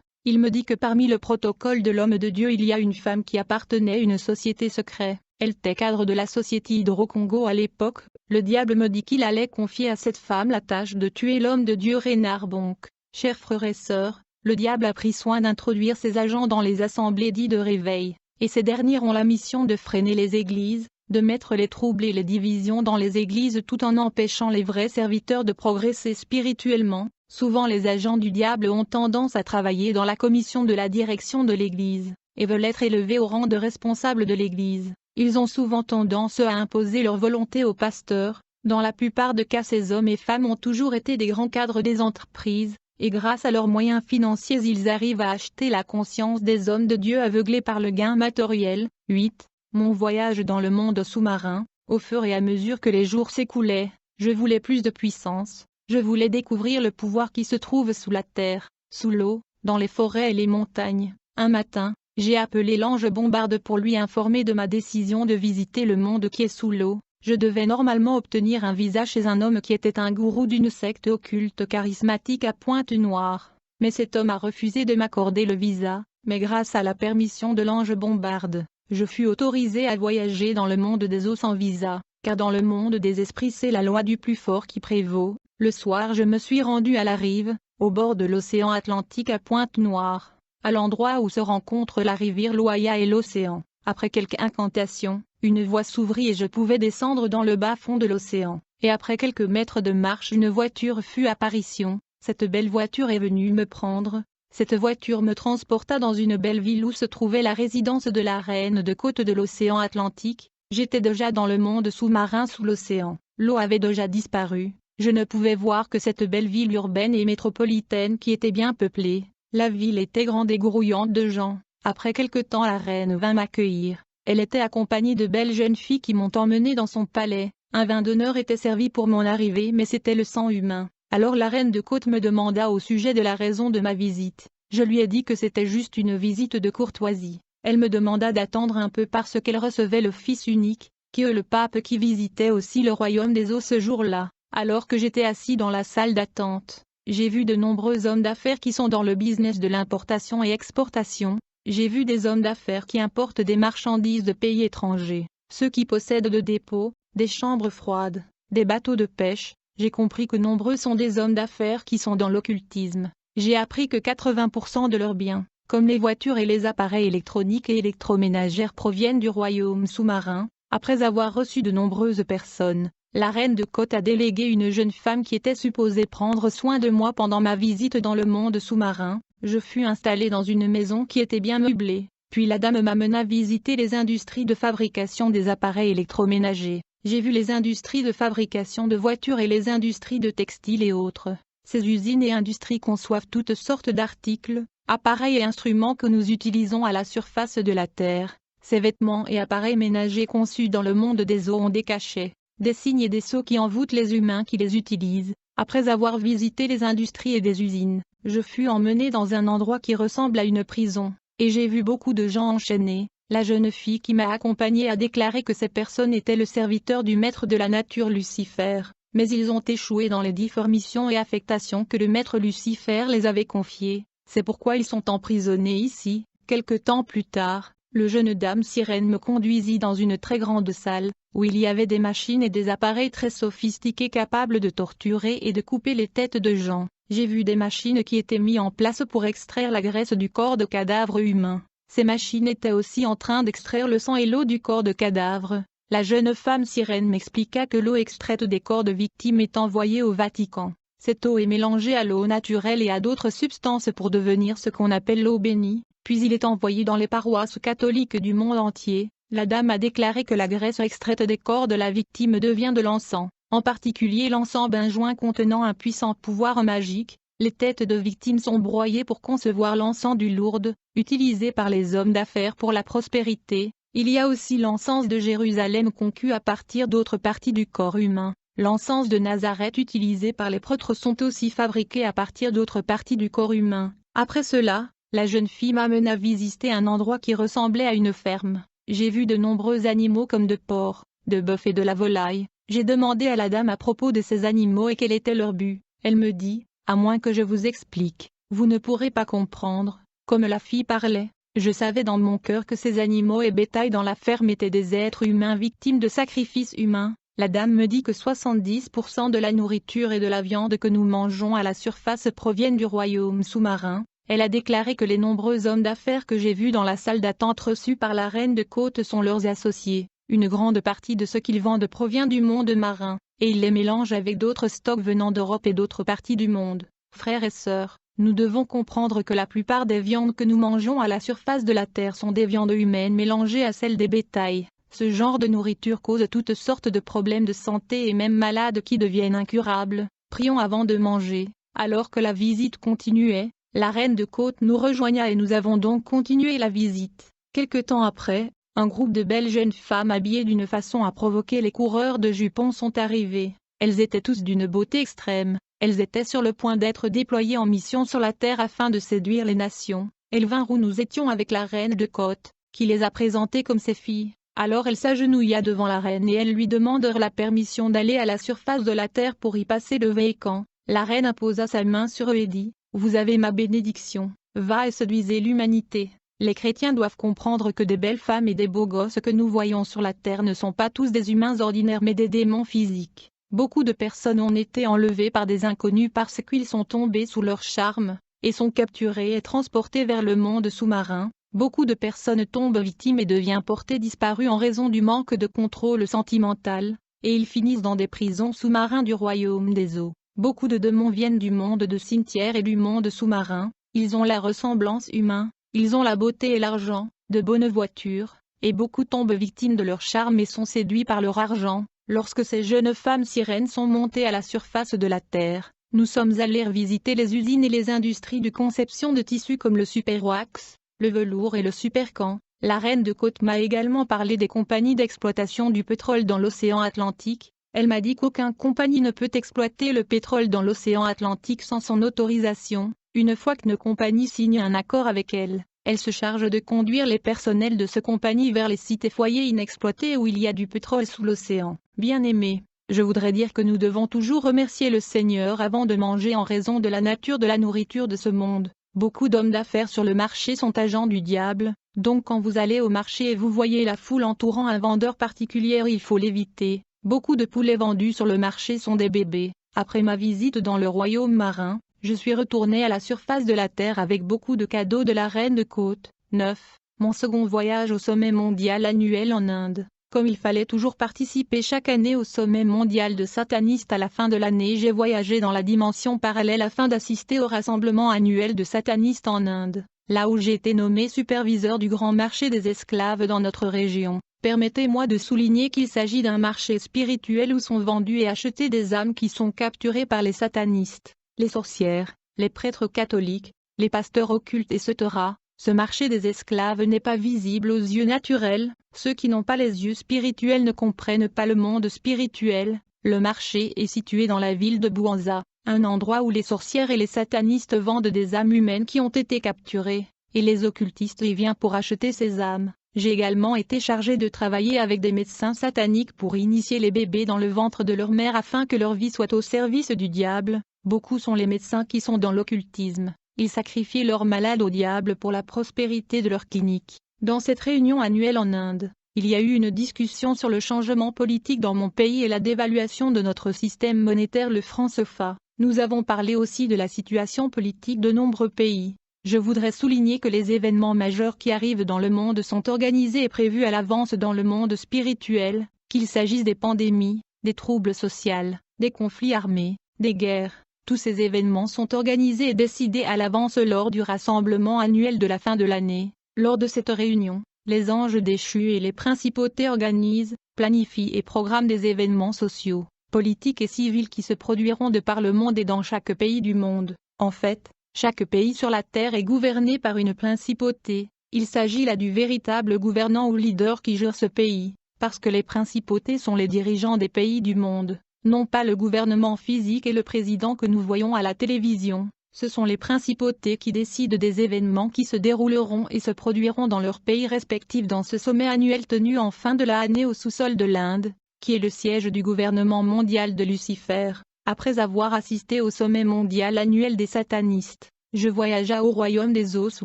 Il me dit que parmi le protocole de l'homme de Dieu il y a une femme qui appartenait à une société secrète. Elle était cadre de la société Hydro-Congo à l'époque. Le diable me dit qu'il allait confier à cette femme la tâche de tuer l'homme de Dieu Renard Bonk. Chers frères et sœurs, le diable a pris soin d'introduire ses agents dans les assemblées dites de réveil, et ces dernières ont la mission de freiner les églises, de mettre les troubles et les divisions dans les églises tout en empêchant les vrais serviteurs de progresser spirituellement. Souvent les agents du diable ont tendance à travailler dans la commission de la direction de l'église, et veulent être élevés au rang de responsables de l'église. Ils ont souvent tendance à imposer leur volonté aux pasteurs. Dans la plupart des cas ces hommes et femmes ont toujours été des grands cadres des entreprises, et grâce à leurs moyens financiers ils arrivent à acheter la conscience des hommes de Dieu aveuglés par le gain matériel. 8. Mon voyage dans le monde sous-marin. Au fur et à mesure que les jours s'écoulaient, je voulais plus de puissance. Je voulais découvrir le pouvoir qui se trouve sous la terre, sous l'eau, dans les forêts et les montagnes. Un matin, j'ai appelé l'ange Bombarde pour lui informer de ma décision de visiter le monde qui est sous l'eau. Je devais normalement obtenir un visa chez un homme qui était un gourou d'une secte occulte charismatique à Pointe-Noire. Mais cet homme a refusé de m'accorder le visa, mais grâce à la permission de l'ange Bombarde, je fus autorisé à voyager dans le monde des eaux sans visa, car dans le monde des esprits c'est la loi du plus fort qui prévaut. Le soir je me suis rendu à la rive, au bord de l'océan Atlantique à Pointe-Noire, à l'endroit où se rencontrent la rivière Loya et l'océan. Après quelques incantations, une voie s'ouvrit et je pouvais descendre dans le bas-fond de l'océan, et après quelques mètres de marche une voiture fut apparition. Cette belle voiture est venue me prendre. Cette voiture me transporta dans une belle ville où se trouvait la résidence de la reine de côte de l'océan Atlantique. J'étais déjà dans le monde sous-marin sous l'océan. L'eau avait déjà disparu. Je ne pouvais voir que cette belle ville urbaine et métropolitaine qui était bien peuplée. La ville était grande et grouillante de gens. Après quelque temps la reine vint m'accueillir. Elle était accompagnée de belles jeunes filles qui m'ont emmenée dans son palais. Un vin d'honneur était servi pour mon arrivée mais c'était le sang humain. Alors la reine de côte me demanda au sujet de la raison de ma visite. Je lui ai dit que c'était juste une visite de courtoisie. Elle me demanda d'attendre un peu parce qu'elle recevait le Fils unique, qui est le pape qui visitait aussi le royaume des eaux ce jour-là. Alors que j'étais assis dans la salle d'attente, j'ai vu de nombreux hommes d'affaires qui sont dans le business de l'importation et exportation. J'ai vu des hommes d'affaires qui importent des marchandises de pays étrangers, ceux qui possèdent des dépôts, des chambres froides, des bateaux de pêche. J'ai compris que nombreux sont des hommes d'affaires qui sont dans l'occultisme. J'ai appris que 80% de leurs biens, comme les voitures et les appareils électroniques et électroménagères proviennent du royaume sous-marin. Après avoir reçu de nombreuses personnes, la reine de côte a délégué une jeune femme qui était supposée prendre soin de moi pendant ma visite dans le monde sous-marin. Je fus installé dans une maison qui était bien meublée, puis la dame m'amena visiter les industries de fabrication des appareils électroménagers. J'ai vu les industries de fabrication de voitures et les industries de textiles et autres. Ces usines et industries conçoivent toutes sortes d'articles, appareils et instruments que nous utilisons à la surface de la Terre. Ces vêtements et appareils ménagers conçus dans le monde des eaux ont des cachets, des signes et des sceaux qui envoûtent les humains qui les utilisent. Après avoir visité les industries et des usines, je fus emmené dans un endroit qui ressemble à une prison, et j'ai vu beaucoup de gens enchaînés. La jeune fille qui m'a accompagné a déclaré que ces personnes étaient le serviteur du maître de la nature Lucifer, mais ils ont échoué dans les différentes missions et affectations que le maître Lucifer les avait confiées. C'est pourquoi ils sont emprisonnés ici. Quelque temps plus tard, le jeune dame sirène me conduisit dans une très grande salle, où il y avait des machines et des appareils très sophistiqués capables de torturer et de couper les têtes de gens. J'ai vu des machines qui étaient mises en place pour extraire la graisse du corps de cadavres humains. Ces machines étaient aussi en train d'extraire le sang et l'eau du corps de cadavres. La jeune femme sirène m'expliqua que l'eau extraite des corps de victimes est envoyée au Vatican. Cette eau est mélangée à l'eau naturelle et à d'autres substances pour devenir ce qu'on appelle l'eau bénie, puis il est envoyé dans les paroisses catholiques du monde entier. La dame a déclaré que la graisse extraite des corps de la victime devient de l'encens, en particulier l'encens benjoin contenant un puissant pouvoir magique. Les têtes de victimes sont broyées pour concevoir l'encens du Lourdes, utilisé par les hommes d'affaires pour la prospérité. Il y a aussi l'encens de Jérusalem conçu à partir d'autres parties du corps humain. L'encens de Nazareth utilisé par les prêtres sont aussi fabriqués à partir d'autres parties du corps humain. Après cela, la jeune fille m'amena visiter un endroit qui ressemblait à une ferme. J'ai vu de nombreux animaux comme de porcs, de bœufs et de la volaille. J'ai demandé à la dame à propos de ces animaux et quel était leur but. Elle me dit, à moins que je vous explique, vous ne pourrez pas comprendre. Comme la fille parlait, je savais dans mon cœur que ces animaux et bétail dans la ferme étaient des êtres humains victimes de sacrifices humains. La dame me dit que 70% de la nourriture et de la viande que nous mangeons à la surface proviennent du royaume sous-marin. Elle a déclaré que les nombreux hommes d'affaires que j'ai vus dans la salle d'attente reçus par la reine de Côte sont leurs associés. Une grande partie de ce qu'ils vendent provient du monde marin, et ils les mélangent avec d'autres stocks venant d'Europe et d'autres parties du monde. Frères et sœurs, nous devons comprendre que la plupart des viandes que nous mangeons à la surface de la terre sont des viandes humaines mélangées à celles des bétails. Ce genre de nourriture cause toutes sortes de problèmes de santé et même malades qui deviennent incurables. Prions avant de manger. Alors que la visite continuait, la reine de Côte nous rejoigna et nous avons donc continué la visite. Quelque temps après, un groupe de belles jeunes femmes habillées d'une façon à provoquer les coureurs de jupons sont arrivés. Elles étaient tous d'une beauté extrême. Elles étaient sur le point d'être déployées en mission sur la terre afin de séduire les nations. Elles vinrent où nous étions avec la reine de Côte, qui les a présentées comme ses filles. Alors elle s'agenouilla devant la reine et elles lui demandèrent la permission d'aller à la surface de la terre pour y passer le Vécan. La reine imposa sa main sur eux et dit, « Vous avez ma bénédiction, va et séduisez l'humanité. » Les chrétiens doivent comprendre que des belles femmes et des beaux gosses que nous voyons sur la terre ne sont pas tous des humains ordinaires mais des démons physiques. Beaucoup de personnes ont été enlevées par des inconnus parce qu'ils sont tombés sous leur charme, et sont capturés et transportés vers le monde sous-marin. Beaucoup de personnes tombent victimes et deviennent portées disparues en raison du manque de contrôle sentimental, et ils finissent dans des prisons sous-marins du royaume des eaux. Beaucoup de démons viennent du monde de cimetière et du monde sous-marin, ils ont la ressemblance humaine. Ils ont la beauté et l'argent, de bonnes voitures, et beaucoup tombent victimes de leur charme et sont séduits par leur argent. Lorsque ces jeunes femmes sirènes sont montées à la surface de la terre, nous sommes allés visiter les usines et les industries de conception de tissus comme le superwax, le velours et le supercamp. La reine de Côte m'a également parlé des compagnies d'exploitation du pétrole dans l'océan Atlantique. Elle m'a dit qu'aucune compagnie ne peut exploiter le pétrole dans l'océan Atlantique sans son autorisation. Une fois qu'une compagnie signe un accord avec elle, elle se charge de conduire les personnels de cette compagnie vers les sites et foyers inexploités où il y a du pétrole sous l'océan. Bien-aimés, je voudrais dire que nous devons toujours remercier le Seigneur avant de manger en raison de la nature de la nourriture de ce monde. Beaucoup d'hommes d'affaires sur le marché sont agents du diable, donc quand vous allez au marché et vous voyez la foule entourant un vendeur particulier, il faut l'éviter. Beaucoup de poulets vendus sur le marché sont des bébés. Après ma visite dans le royaume marin, je suis retourné à la surface de la terre avec beaucoup de cadeaux de la reine de Côte. 9. Mon second voyage au sommet mondial annuel en Inde. Comme il fallait toujours participer chaque année au sommet mondial de satanistes à la fin de l'année, j'ai voyagé dans la dimension parallèle afin d'assister au rassemblement annuel de satanistes en Inde, là où j'ai été nommé superviseur du grand marché des esclaves dans notre région. Permettez-moi de souligner qu'il s'agit d'un marché spirituel où sont vendus et achetés des âmes qui sont capturées par les satanistes, les sorcières, les prêtres catholiques, les pasteurs occultes etc. Ce marché des esclaves n'est pas visible aux yeux naturels. Ceux qui n'ont pas les yeux spirituels ne comprennent pas le monde spirituel. Le marché est situé dans la ville de Bouanza, un endroit où les sorcières et les satanistes vendent des âmes humaines qui ont été capturées, et les occultistes y viennent pour acheter ces âmes. J'ai également été chargé de travailler avec des médecins sataniques pour initier les bébés dans le ventre de leur mère afin que leur vie soit au service du diable. Beaucoup sont les médecins qui sont dans l'occultisme. Ils sacrifient leurs malades au diable pour la prospérité de leur clinique. Dans cette réunion annuelle en Inde, il y a eu une discussion sur le changement politique dans mon pays et la dévaluation de notre système monétaire le franc CFA. Nous avons parlé aussi de la situation politique de nombreux pays. Je voudrais souligner que les événements majeurs qui arrivent dans le monde sont organisés et prévus à l'avance dans le monde spirituel, qu'il s'agisse des pandémies, des troubles sociaux, des conflits armés, des guerres. Tous ces événements sont organisés et décidés à l'avance lors du rassemblement annuel de la fin de l'année. Lors de cette réunion, les anges déchus et les principautés organisent, planifient et programment des événements sociaux, politiques et civils qui se produiront de par le monde et dans chaque pays du monde. En fait, chaque pays sur la terre est gouverné par une principauté. Il s'agit là du véritable gouvernant ou leader qui gère ce pays, parce que les principautés sont les dirigeants des pays du monde, non pas le gouvernement physique et le président que nous voyons à la télévision. Ce sont les principautés qui décident des événements qui se dérouleront et se produiront dans leurs pays respectifs dans ce sommet annuel tenu en fin de l'année au sous-sol de l'Inde. qui est le siège du gouvernement mondial de Lucifer. Après avoir assisté au sommet mondial annuel des satanistes, je voyagea au royaume des eaux sous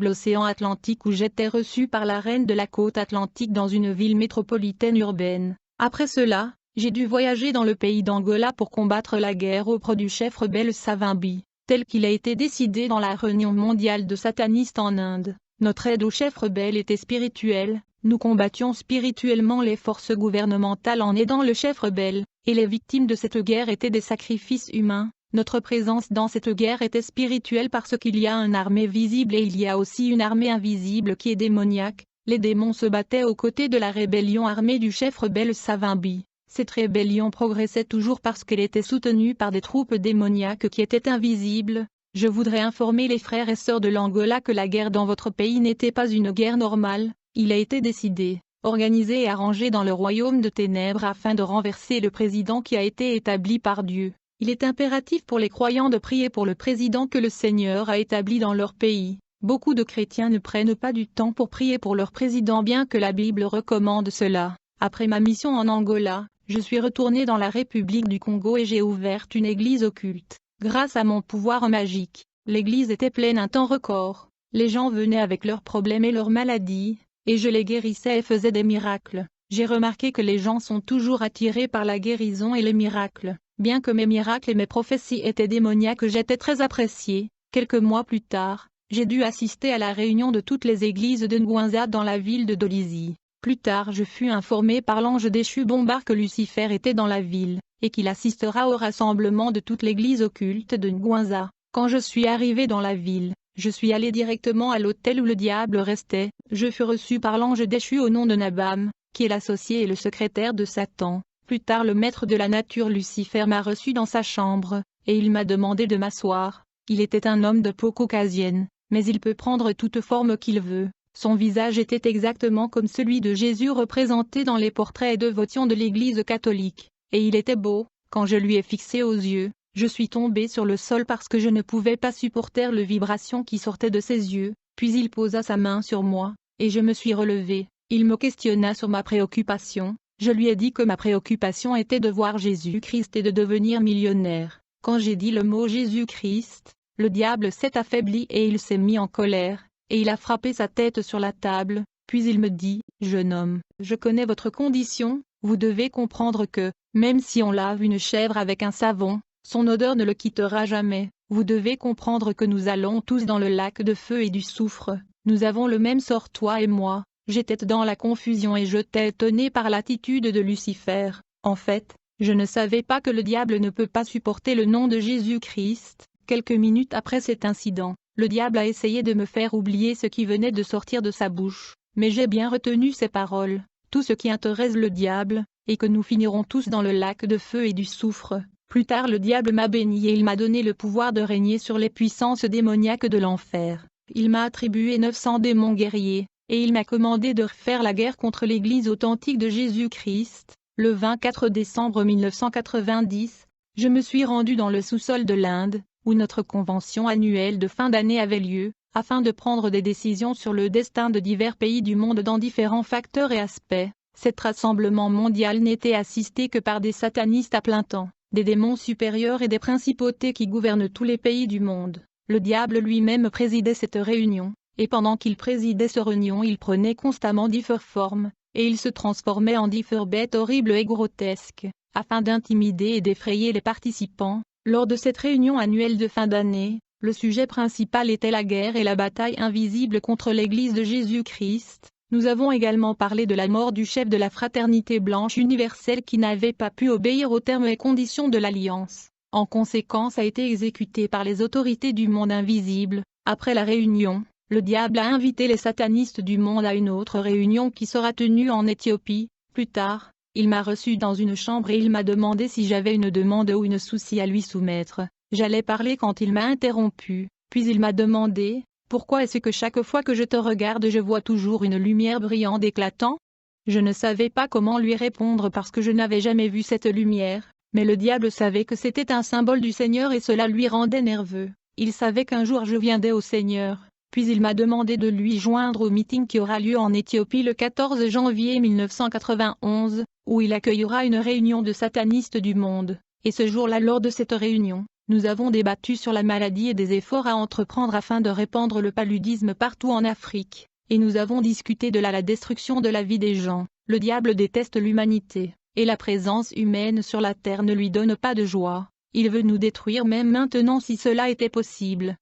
l'océan Atlantique où j'étais reçu par la reine de la côte atlantique dans une ville métropolitaine urbaine. Après cela, j'ai dû voyager dans le pays d'Angola pour combattre la guerre auprès du chef rebelle Savimbi, tel qu'il a été décidé dans la réunion mondiale de satanistes en Inde. Notre aide au chef rebelle était spirituelle, nous combattions spirituellement les forces gouvernementales en aidant le chef rebelle, et les victimes de cette guerre étaient des sacrifices humains. Notre présence dans cette guerre était spirituelle parce qu'il y a une armée visible et il y a aussi une armée invisible qui est démoniaque. Les démons se battaient aux côtés de la rébellion armée du chef rebelle Savimbi. Cette rébellion progressait toujours parce qu'elle était soutenue par des troupes démoniaques qui étaient invisibles. Je voudrais informer les frères et sœurs de l'Angola que la guerre dans votre pays n'était pas une guerre normale. Il a été décidé, organisé et arrangé dans le royaume de ténèbres afin de renverser le président qui a été établi par Dieu. Il est impératif pour les croyants de prier pour le président que le Seigneur a établi dans leur pays. Beaucoup de chrétiens ne prennent pas du temps pour prier pour leur président bien que la Bible recommande cela. Après ma mission en Angola, je suis retourné dans la République du Congo et j'ai ouvert une église occulte. Grâce à mon pouvoir magique, l'église était pleine un temps record. Les gens venaient avec leurs problèmes et leurs maladies, et je les guérissais et faisais des miracles. J'ai remarqué que les gens sont toujours attirés par la guérison et les miracles. Bien que mes miracles et mes prophéties étaient démoniaques, j'étais très apprécié. Quelques mois plus tard, j'ai dû assister à la réunion de toutes les églises de Ngwanza dans la ville de Dolisie. Plus tard je fus informé par l'ange déchu Bombar que Lucifer était dans la ville, et qu'il assistera au rassemblement de toute l'église occulte de Ngwanza. Quand je suis arrivé dans la ville, je suis allé directement à l'hôtel où le diable restait. Je fus reçu par l'ange déchu au nom de Nabam, qui est l'associé et le secrétaire de Satan. Plus tard le maître de la nature Lucifer m'a reçu dans sa chambre, et il m'a demandé de m'asseoir. Il était un homme de peau caucasienne, mais il peut prendre toute forme qu'il veut. Son visage était exactement comme celui de Jésus représenté dans les portraits et dévotions de l'Église catholique, et il était beau. Quand je lui ai fixé aux yeux, je suis tombé sur le sol parce que je ne pouvais pas supporter les vibrations qui sortaient de ses yeux, puis il posa sa main sur moi, et je me suis relevé. Il me questionna sur ma préoccupation. Je lui ai dit que ma préoccupation était de voir Jésus-Christ et de devenir millionnaire. Quand j'ai dit le mot Jésus-Christ, le diable s'est affaibli et il s'est mis en colère, et il a frappé sa tête sur la table, puis il me dit, « Jeune homme, je connais votre condition, vous devez comprendre que, même si on lave une chèvre avec un savon, son odeur ne le quittera jamais. Vous devez comprendre que nous allons tous dans le lac de feu et du soufre, nous avons le même sort toi et moi. » J'étais dans la confusion et j'étais étonné par l'attitude de Lucifer. En fait, je ne savais pas que le diable ne peut pas supporter le nom de Jésus-Christ. Quelques minutes après cet incident, le diable a essayé de me faire oublier ce qui venait de sortir de sa bouche, mais j'ai bien retenu ses paroles. Tout ce qui intéresse le diable, et que nous finirons tous dans le lac de feu et du soufre. Plus tard le diable m'a béni et il m'a donné le pouvoir de régner sur les puissances démoniaques de l'enfer. Il m'a attribué 900 démons guerriers. Et il m'a commandé de faire la guerre contre l'Église authentique de Jésus-Christ. Le 24 décembre 1990, je me suis rendu dans le sous-sol de l'Inde, où notre convention annuelle de fin d'année avait lieu, afin de prendre des décisions sur le destin de divers pays du monde dans différents facteurs et aspects. Cet rassemblement mondial n'était assisté que par des satanistes à plein temps, des démons supérieurs et des principautés qui gouvernent tous les pays du monde. Le diable lui-même présidait cette réunion. Et pendant qu'il présidait cette réunion il prenait constamment différentes formes, et il se transformait en différentes bêtes horribles et grotesques, afin d'intimider et d'effrayer les participants. Lors de cette réunion annuelle de fin d'année, le sujet principal était la guerre et la bataille invisible contre l'Église de Jésus-Christ. Nous avons également parlé de la mort du chef de la fraternité blanche universelle qui n'avait pas pu obéir aux termes et conditions de l'alliance. En conséquence a été exécuté par les autorités du monde invisible. Après la réunion, le diable a invité les satanistes du monde à une autre réunion qui sera tenue en Éthiopie. Plus tard, il m'a reçu dans une chambre et il m'a demandé si j'avais une demande ou une souci à lui soumettre. J'allais parler quand il m'a interrompu, puis il m'a demandé, « Pourquoi est-ce que chaque fois que je te regarde je vois toujours une lumière brillante éclatant ?» Je ne savais pas comment lui répondre parce que je n'avais jamais vu cette lumière, mais le diable savait que c'était un symbole du Seigneur et cela lui rendait nerveux. Il savait qu'un jour je viendrais au Seigneur. Puis il m'a demandé de lui joindre au meeting qui aura lieu en Éthiopie le 14 janvier 1991, où il accueillera une réunion de satanistes du monde. Et ce jour-là, lors de cette réunion, nous avons débattu sur la maladie et des efforts à entreprendre afin de répandre le paludisme partout en Afrique. Et nous avons discuté de la destruction de la vie des gens. Le diable déteste l'humanité, et la présence humaine sur la terre ne lui donne pas de joie. Il veut nous détruire même maintenant si cela était possible.